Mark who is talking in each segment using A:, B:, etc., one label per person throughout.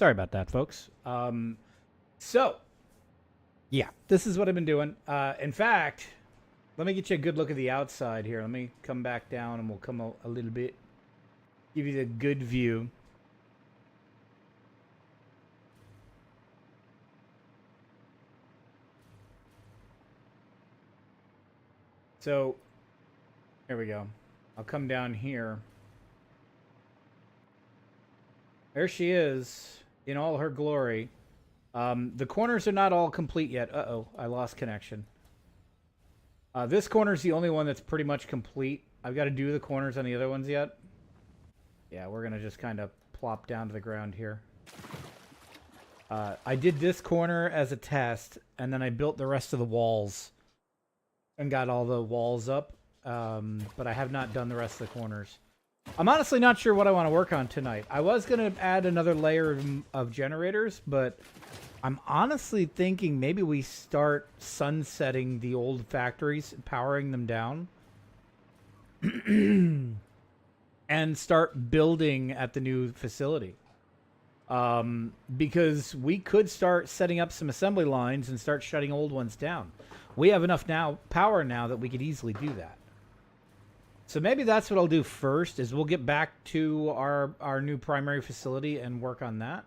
A: Sorry about that, folks. So, yeah, this is what I've been doing. In fact, let me get you a good look at the outside here. Let me come back down and we'll come a little bit, give you the good view. So, here we go. I'll come down here. There she is in all her glory. The corners are not all complete yet. Uh-oh, I lost connection. This corner is the only one that's pretty much complete. I've got to do the corners on the other ones yet. Yeah, we're going to just kind of plop down to the ground here. I did this corner as a test, and then I built the rest of the walls and got all the walls up. But I have not done the rest of the corners. I'm honestly not sure what I want to work on tonight. I was going to add another layer of generators, but I'm honestly thinking maybe we start sunsetting the old factories, powering them down, and start building at the new facility. Because we could start setting up some assembly lines and start shutting old ones down. We have enough power now that we could easily do that. So maybe that's what I'll do first, is we'll get back to our new primary facility and work on that.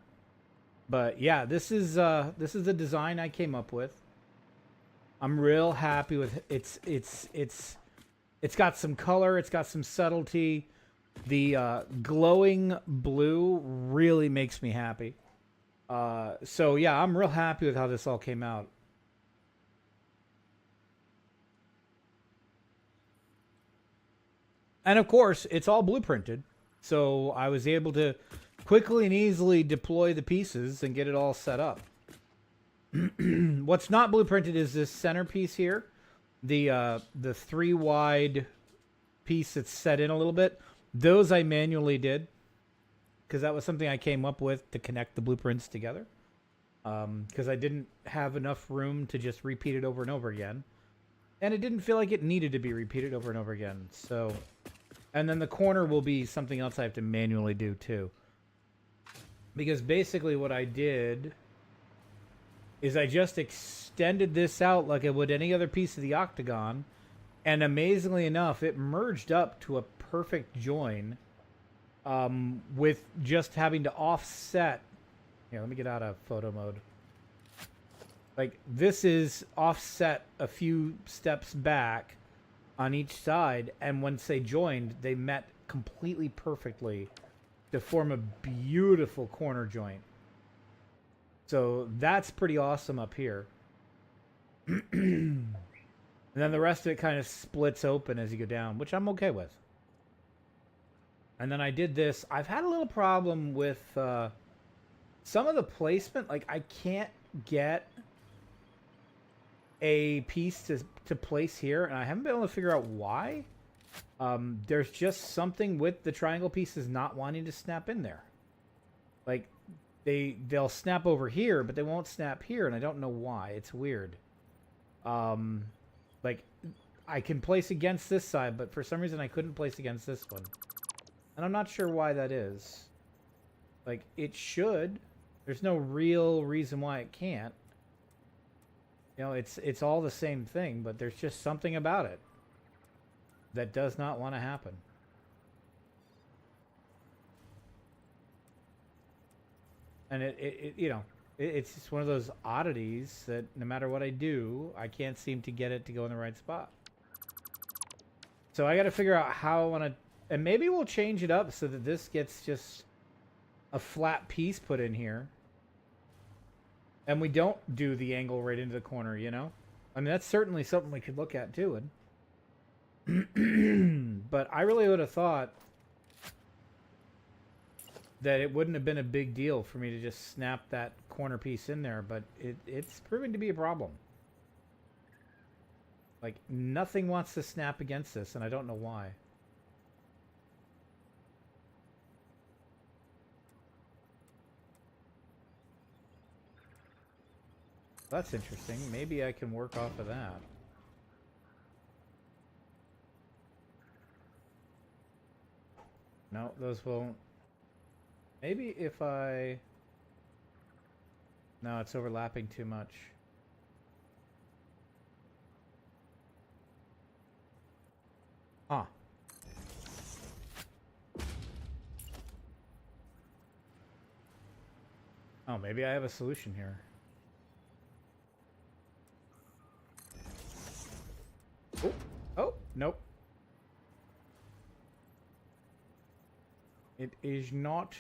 A: But yeah, this is the design I came up with. I'm real happy with it. It's got some color, it's got some subtlety. The glowing blue really makes me happy. So yeah, I'm real happy with how this all came out. And of course, it's all blueprinted. So I was able to quickly and easily deploy the pieces and get it all set up. What's not blueprinted is this centerpiece here. The 3-wide piece that's set in a little bit. Those I manually did. Because that was something I came up with to connect the blueprints together. Because I didn't have enough room to just repeat it over and over again. And it didn't feel like it needed to be repeated over and over again. So... And then the corner will be something else I have to manually do too. Because basically what I did is I just extended this out like I would any other piece of the octagon. And amazingly enough, it merged up to a perfect join with just having to offset. Here, let me get out of photo mode. Like, this is offset a few steps back on each side, and once they joined, they met completely perfectly to form a beautiful corner joint. So that's pretty awesome up here. And then the rest of it kind of splits open as you go down, which I'm okay with. And then I did this. I've had a little problem with some of the placement. Like, I can't get a piece to place here, and I haven't been able to figure out why. There's just something with the triangle pieces not wanting to snap in there. Like, they'll snap over here, but they won't snap here, and I don't know why. It's weird. Like, I can place against this side, but for some reason I couldn't place against this one. And I'm not sure why that is. Like, it should. There's no real reason why it can't. You know, it's all the same thing, but there's just something about it that does not want to happen. And it's just one of those oddities that no matter what I do, I can't seem to get it to go in the right spot. So I got to figure out how I want to, and maybe we'll change it up so that this gets just a flat piece put in here. And we don't do the angle right into the corner, you know? I mean, that's certainly something we could look at, too. But I really would have thought that it wouldn't have been a big deal for me to just snap that corner piece in there, but it's proving to be a problem. Like, nothing wants to snap against this, and I don't know why. That's interesting. Maybe I can work off of that. No, those won't. Maybe if I... No, it's overlapping too much. Huh. Oh, maybe I have a solution here. Oh, oh, nope. It is not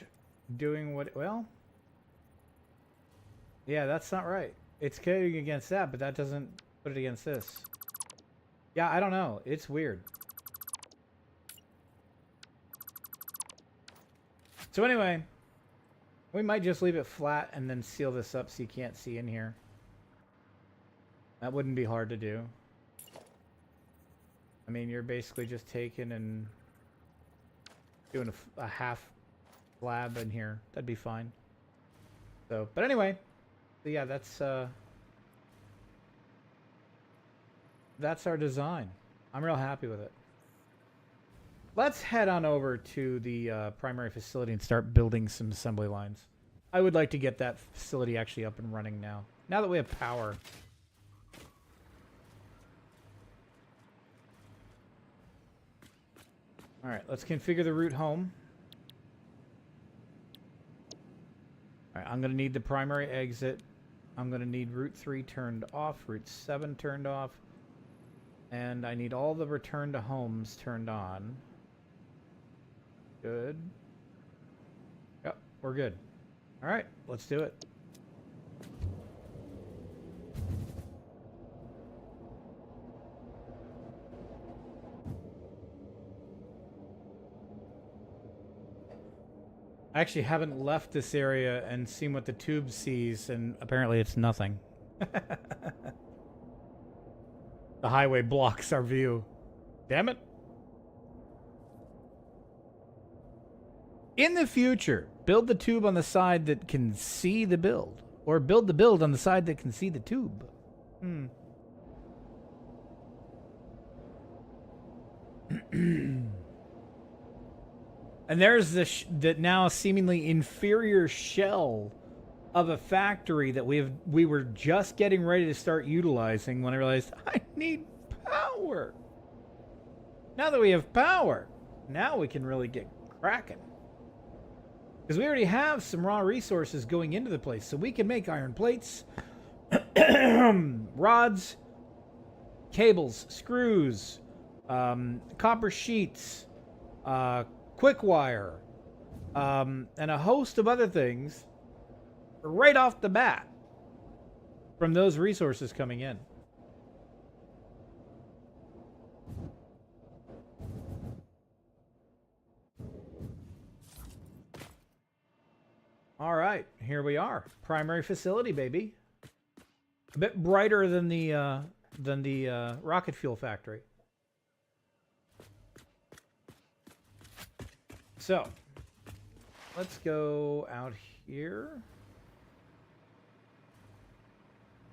A: doing what, well, yeah, that's not right. It's coding against that, but that doesn't put it against this. Yeah, I don't know. It's weird. So anyway, we might just leave it flat and then seal this up so you can't see in here. That wouldn't be hard to do. I mean, you're basically just taking and doing a half slab in here. That'd be fine. So, but anyway, so yeah, that's our design. I'm real happy with it. Let's head on over to the primary facility and start building some assembly lines. I would like to get that facility actually up and running now. Now that we have power. All right, let's configure the route home. All right, I'm going to need the primary exit. I'm going to need Route 3 turned off, Route 7 turned off, and I need all the return to homes turned on. Good. Yep, we're good. All right, let's do it. I actually haven't left this area and seen what the tube sees, and apparently it's nothing. The highway blocks our view. Damn it. In the future, build the tube on the side that can see the build. Or build the build on the side that can see the tube. And there's this that now seemingly inferior shell of a factory that we were just getting ready to start utilizing when I realized I need power. Now that we have power, now we can really get cracking. Because we already have some raw resources going into the place, so we can make iron plates, rods, cables, screws, copper sheets, quick wire, and a host of other things right off the bat from those resources coming in. All right, here we are. Primary facility, baby. A bit brighter than the rocket fuel factory. So, let's go out here.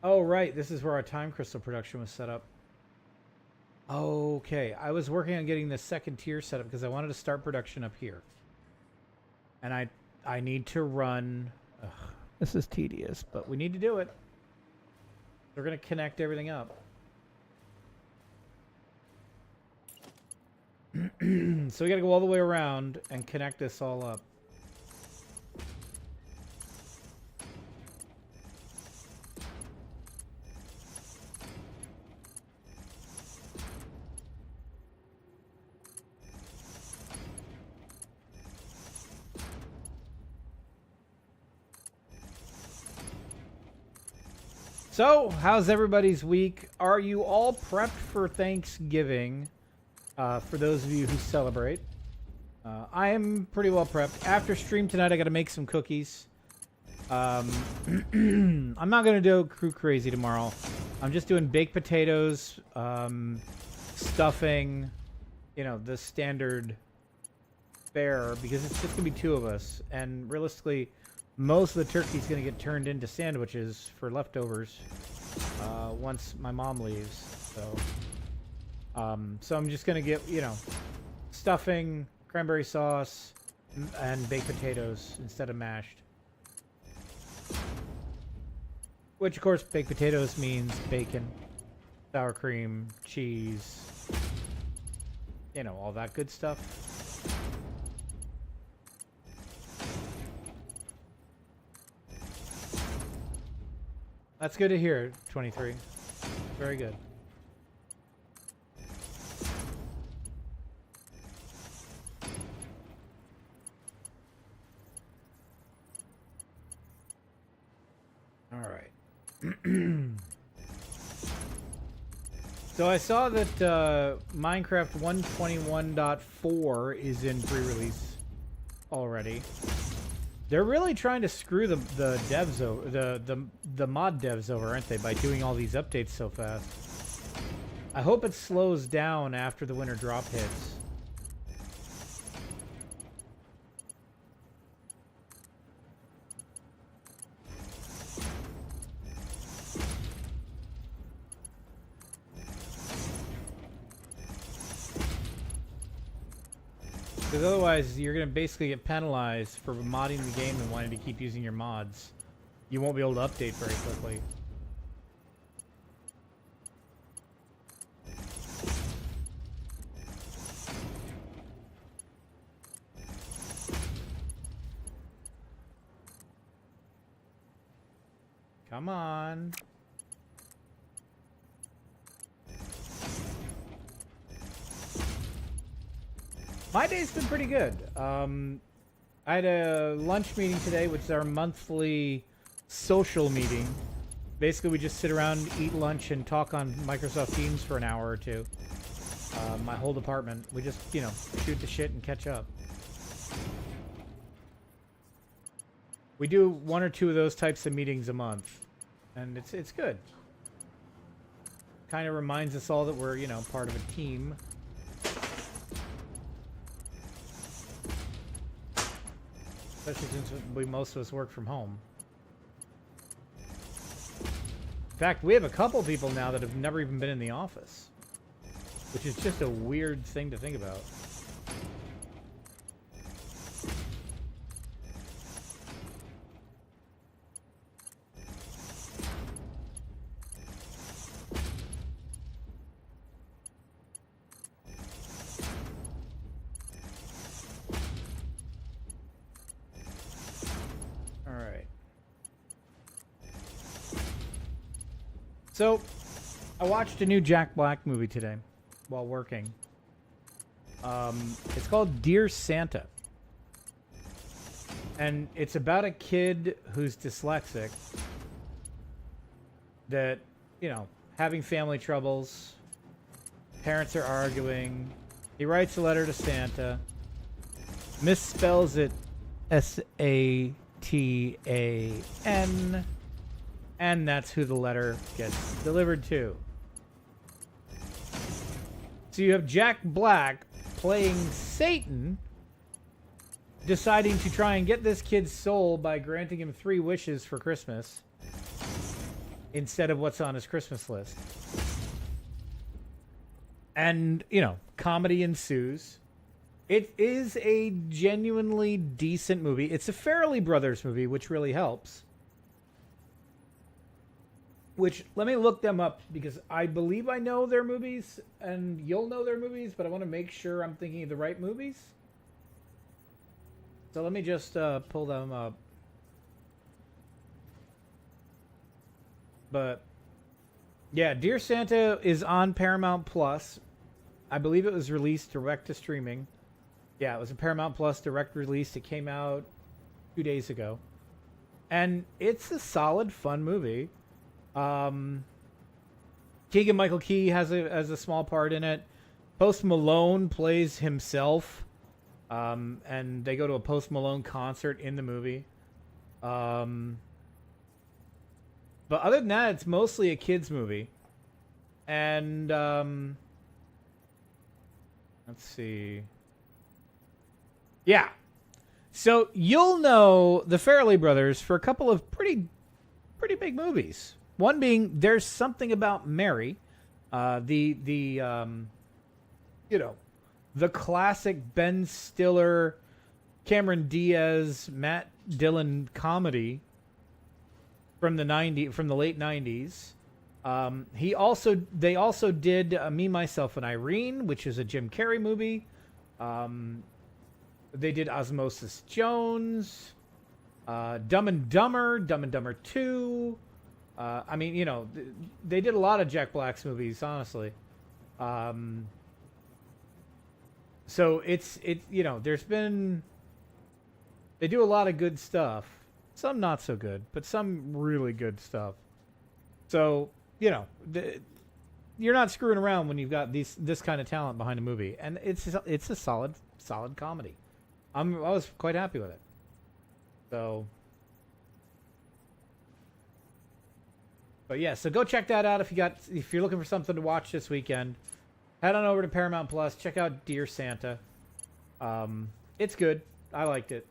A: Oh, right. This is where our time crystal production was set up. Okay. I was working on getting the second tier set up because I wanted to start production up here. And I need to run... Ugh, this is tedious, but we need to do it. We're going to connect everything up. So we got to go all the way around and connect this all up. So, how's everybody's week? Are you all prepped for Thanksgiving? For those of you who celebrate. I am pretty well prepped. After stream tonight, I got to make some cookies. I'm not going to go crew crazy tomorrow. I'm just doing baked potatoes, stuffing, you know, the standard fare, because it's just going to be two of us. And realistically, most of the turkey's going to get turned into sandwiches for leftovers once my mom leaves. So I'm just going to get, you know, stuffing, cranberry sauce, and baked potatoes instead of mashed. Which, of course, baked potatoes means bacon, sour cream, cheese, you know, all that good stuff. That's good to hear, 23. Very good. All right. So I saw that Minecraft 121.4 is in pre-release already. They're really trying to screw the devs over, the mod devs over, aren't they, by doing all these updates so fast? I hope it slows down after the winter drop hits. Because otherwise, you're going to basically get penalized for modding the game and wanting to keep using your mods. You won't be able to update very quickly. Come on. My day's been pretty good. I had a lunch meeting today, which is our monthly social meeting. Basically, we just sit around, eat lunch, and talk on Microsoft Teams for an hour or two. My whole department. We just, you know, shoot the shit and catch up. We do 1 or 2 of those types of meetings a month, and it's good. Kind of reminds us all that we're, you know, part of a team. Especially since most of us work from home. In fact, we have a couple people now that have never even been in the office, which is just a weird thing to think about. So, I watched a new Jack Black movie today while working. It's called Dear Santa. And it's about a kid who's dyslexic that, you know, having family troubles, parents are arguing, he writes a letter to Santa, misspells it Satan, and that's who the letter gets delivered to. So you have Jack Black playing Satan, deciding to try and get this kid's soul by granting him 3 wishes for Christmas instead of what's on his Christmas list. And, you know, comedy ensues. It is a genuinely decent movie. It's a Farrelly Brothers movie, which really helps. Which, let me look them up, because I believe I know their movies, and you'll know their movies, but I want to make sure I'm thinking of the right movies. So let me just pull them up. But, yeah, Dear Santa is on Paramount Plus. I believe it was released direct to streaming. Yeah, it was a Paramount Plus direct release. It came out 2 days ago. And it's a solid, fun movie. Keegan-Michael Key has a small part in it. Post Malone plays himself, and they go to a Post Malone concert in the movie. But other than that, it's mostly a kids movie. And let's see. Yeah, so you'll know the Farrelly Brothers for a couple of pretty big movies. One being There's Something About Mary, you know, the classic Ben Stiller, Cameron Diaz, Matt Dillon comedy from the late 90s. They also did Me, Myself, and Irene, which is a Jim Carrey movie. They did Osmosis Jones, Dumb and Dumber 2. I mean, you know, they did a lot of Jack Black's movies, honestly. So it's you know, they do a lot of good stuff. Some not so good, but some really good stuff. So, you know, you're not screwing around when you've got this kind of talent behind a movie, and it's a solid comedy. I was quite happy with it. So, but yeah, so go check that out if you're looking for something to watch this weekend. Head on over to Paramount Plus. Check out Dear Santa. It's good. I liked it,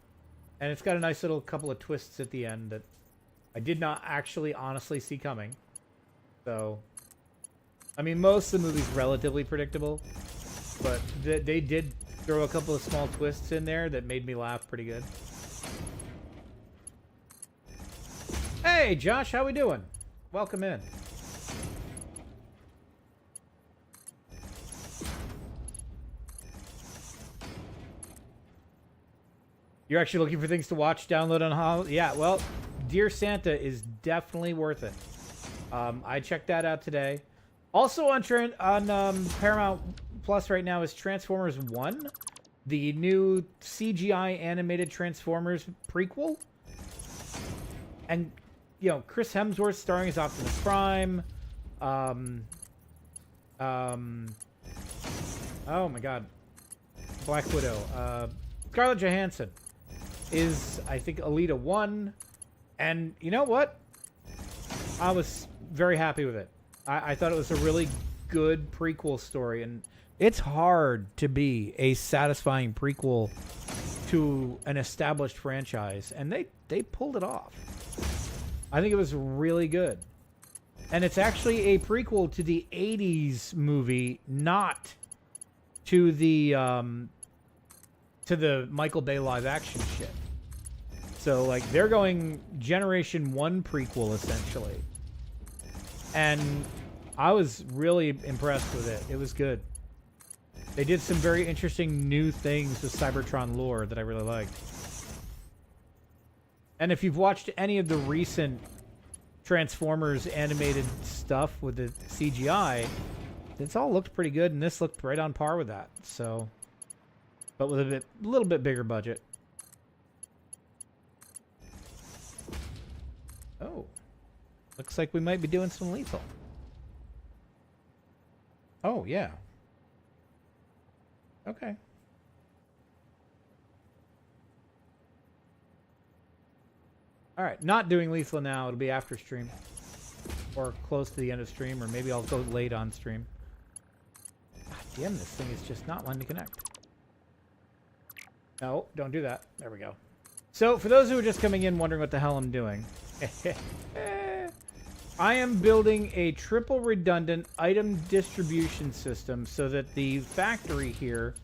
A: and it's got a nice little couple of twists at the end that I did not actually honestly see coming. So, I mean, most of the movie's relatively predictable, but they did throw a couple of small twists in there that made me laugh pretty good. Hey, Josh, how we doing? Welcome in. You're actually looking for things to watch, download on Holiday? Yeah, well, Dear Santa is definitely worth it. I checked that out today. Also on Paramount Plus right now is Transformers 1, the new CGI animated Transformers prequel. And, you know, Chris Hemsworth starring as Optimus Prime. Oh my God. Black Widow. Scarlett Johansson is, I think, Alita 1. And you know what? I was very happy with it. I thought it was a really good prequel story, and it's hard to be a satisfying prequel to an established franchise, and they pulled it off. I think it was really good. And it's actually a prequel to the 80s movie, not to the Michael Bay live action shit. So, like, they're going Generation 1 prequel, essentially. And I was really impressed with it. It was good. They did some very interesting new things with Cybertron lore that I really liked. And if you've watched any of the recent Transformers animated stuff with the CGI, it's all looked pretty good, and this looked right on par with that. So, but with a little bit bigger budget. Oh, looks like we might be doing some Lethal. Oh, yeah. Okay. All right, not doing Lethal now. It'll be after stream. Or close to the end of stream, or maybe I'll go late on stream. God damn, this thing is just not wanting to connect. No, don't do that. There we go. So, for those who are just coming in wondering what the hell I'm doing, I am building a triple redundant item distribution system so that the factory here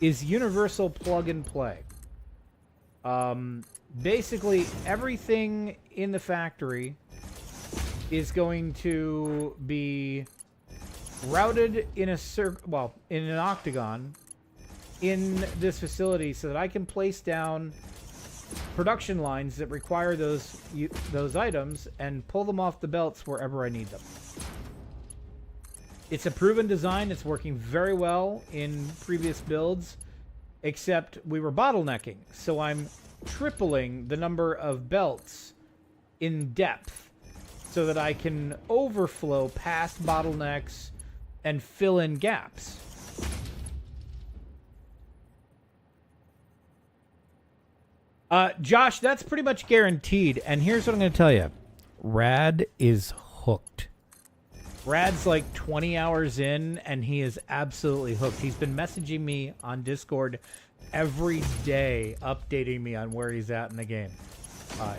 A: is universal plug and play. Basically, everything in the factory is going to be routed in a in an octagon in this facility so that I can place down production lines that require those items and pull them off the belts wherever I need them. It's a proven design. It's working very well in previous builds, except we were bottlenecking. So I'm tripling the number of belts in depth so that I can overflow past bottlenecks and fill in gaps. Josh, that's pretty much guaranteed. And here's what I'm going to tell you. Rad is hooked. Rad's like 20 hours in, and he is absolutely hooked. He's been messaging me on Discord every day, updating me on where he's at in the game.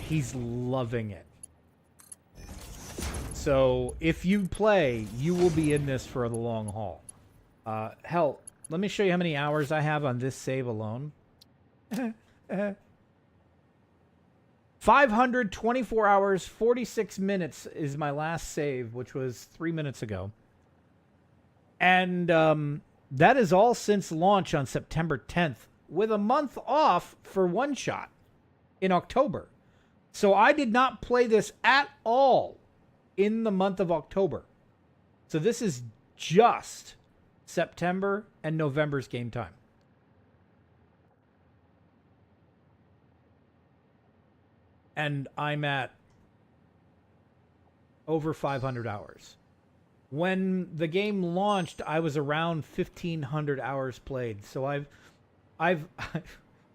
A: He's loving it. So if you play, you will be in this for the long haul. Hell, let me show you how many hours I have on this save alone. 524 hours, 46 minutes is my last save, which was 3 minutes ago. And that is all since launch on September 10th, with a month off for One Shot in October. So I did not play this at all in the month of October. So this is just September and November's game time. And I'm at over 500 hours. When the game launched, I was around 1,500 hours played. So I've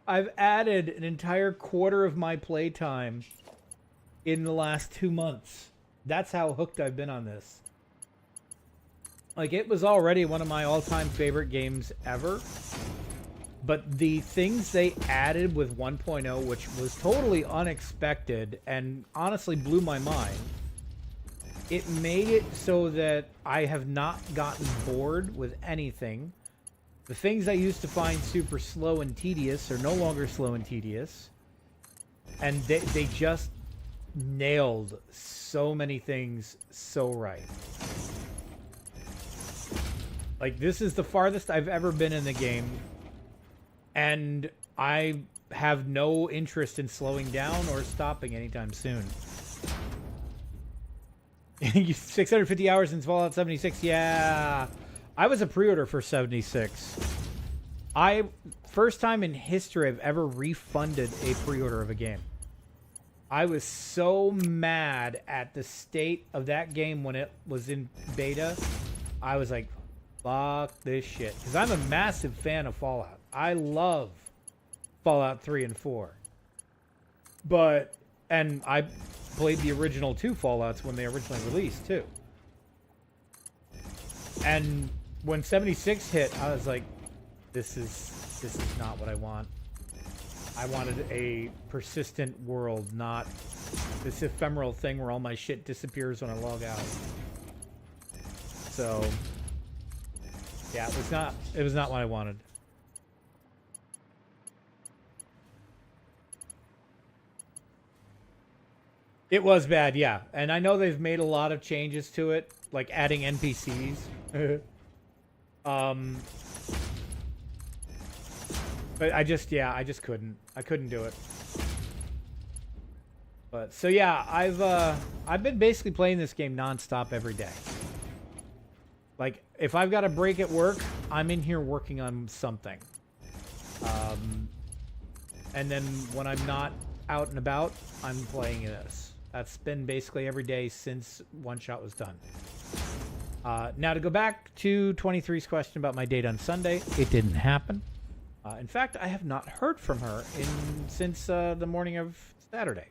A: added an entire quarter of my playtime in the last 2 months. That's how hooked I've been on this. Like, it was already one of my all-time favorite games ever. But the things they added with 1.0, which was totally unexpected and honestly blew my mind, it made it so that I have not gotten bored with anything. The things I used to find super slow and tedious are no longer slow and tedious. And they just nailed so many things so right. Like, this is the farthest I've ever been in the game. And I have no interest in slowing down or stopping anytime soon. 650 hours since Fallout 76. Yeah. I was a pre-order for 76. First time in history I've ever refunded a pre-order of a game. I was so mad at the state of that game when it was in beta. I was like, fuck this shit. Because I'm a massive fan of Fallout. I love Fallout 3 and 4. And I played the original 2 Fallouts when they originally released, too. And when 76 hit, I was like, this is not what I want. I wanted a persistent world, not this ephemeral thing where all my shit disappears when I log out. So, yeah, it was not what I wanted. It was bad, yeah. And I know they've made a lot of changes to it, like adding NPCs. But I just couldn't. I couldn't do it. But so yeah, I've been basically playing this game nonstop every day. Like, if I've got a break at work, I'm in here working on something. And then when I'm not out and about, I'm playing this. That's been basically every day since One Shot was done. Now to go back to 23's question about my date on Sunday, it didn't happen. In fact, I have not heard from her since the morning of Saturday.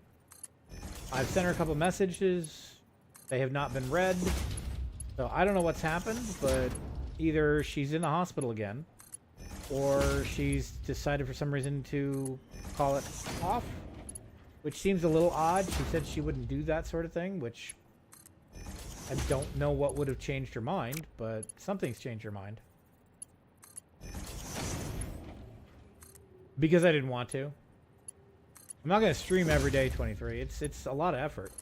A: I've sent her a couple messages. They have not been read. So I don't know what's happened, but either she's in the hospital again, or she's decided for some reason to call it off, which seems a little odd. She said she wouldn't do that sort of thing, which I don't know what would have changed her mind, but something's changed her mind. Because I didn't want to. I'm not going to stream every day, 23. It's a lot of effort.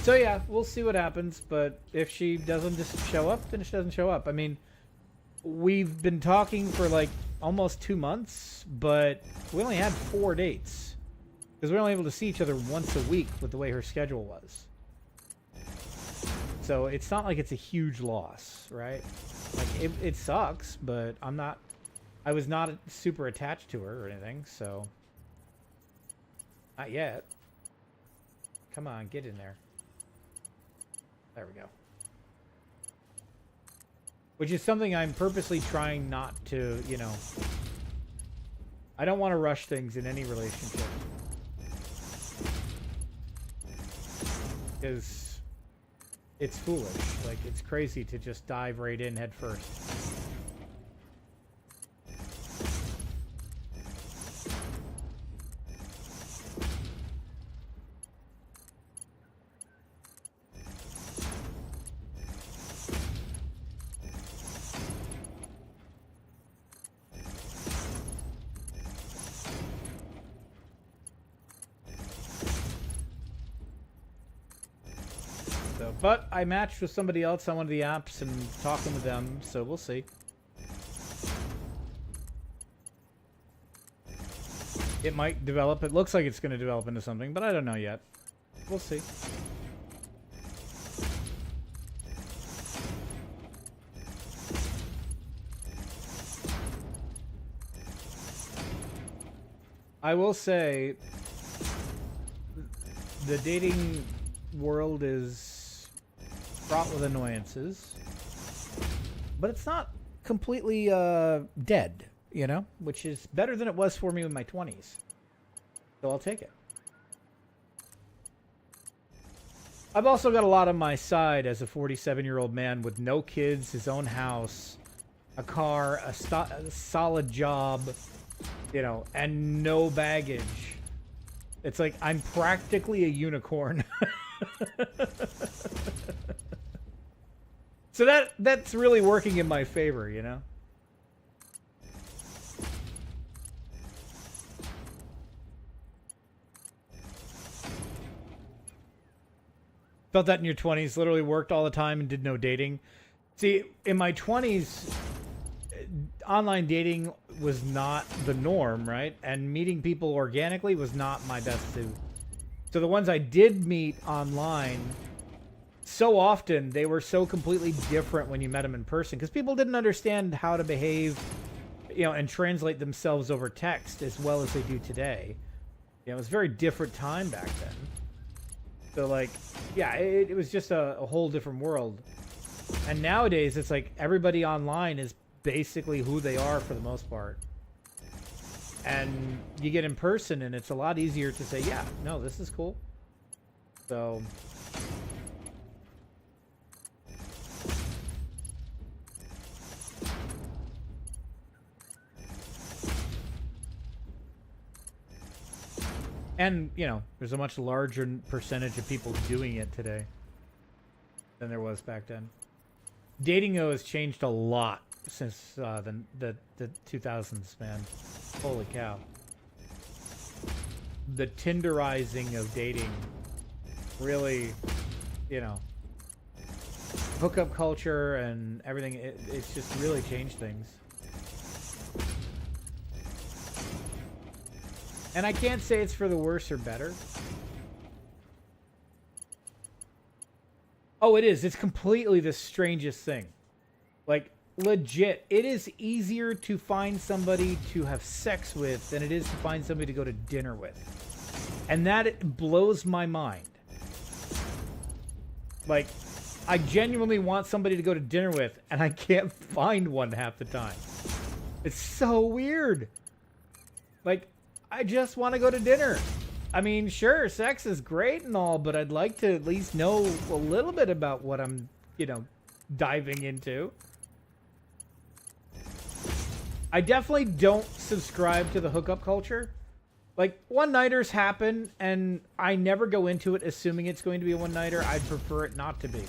A: So yeah, we'll see what happens, but if she doesn't just show up, then she doesn't show up. I mean, we've been talking for like almost 2 months, but we only had 4 dates. Because we were only able to see each other once a week with the way her schedule was. So it's not like it's a huge loss, right? Like, it sucks, but I was not super attached to her or anything, so. Not yet. Come on, get in there. There we go. Which is something I'm purposely trying not to, you know. I don't want to rush things in any relationship. Because it's foolish. Like, it's crazy to just dive right in head first. But I matched with somebody else on one of the apps and talking with them, so we'll see. It might develop. It looks like it's going to develop into something, but I don't know yet. We'll see. I will say the dating world is fraught with annoyances, but it's not completely dead, you know, which is better than it was for me in my 20s. So I'll take it. I've also got a lot on my side as a 47-year-old man with no kids, his own house, a car, a solid job, you know, and no baggage. It's like I'm practically a unicorn. So that's really working in my favor, you know? Felt that in your 20s, literally worked all the time and did no dating. See, in my 20s, online dating was not the norm, right? And meeting people organically was not my best suit. So the ones I did meet online, so often they were so completely different when you met them in person because people didn't understand how to behave, you know, and translate themselves over text as well as they do today. You know, it was a very different time back then. So like, yeah, it was just a whole different world. And nowadays it's like everybody online is basically who they are for the most part. And you get in person and it's a lot easier to say, yeah, no, this is cool. So and, you know, there's a much larger percentage of people doing it today than there was back then. Dating, though, has changed a lot since the 2000s, man. Holy cow. The Tinderizing of dating really, you know, hookup culture and everything, it's just really changed things. And I can't say it's for the worse or better. Oh, it is. It's completely the strangest thing. Like, legit, it is easier to find somebody to have sex with than it is to find somebody to go to dinner with. And that blows my mind. Like, I genuinely want somebody to go to dinner with, and I can't find one half the time. It's so weird. Like, I just want to go to dinner. I mean, sure, sex is great and all, but I'd like to at least know a little bit about what I'm, you know, diving into. I definitely don't subscribe to the hookup culture. Like, one-nighters happen, and I never go into it assuming it's going to be a one-nighter. I'd prefer it not to be.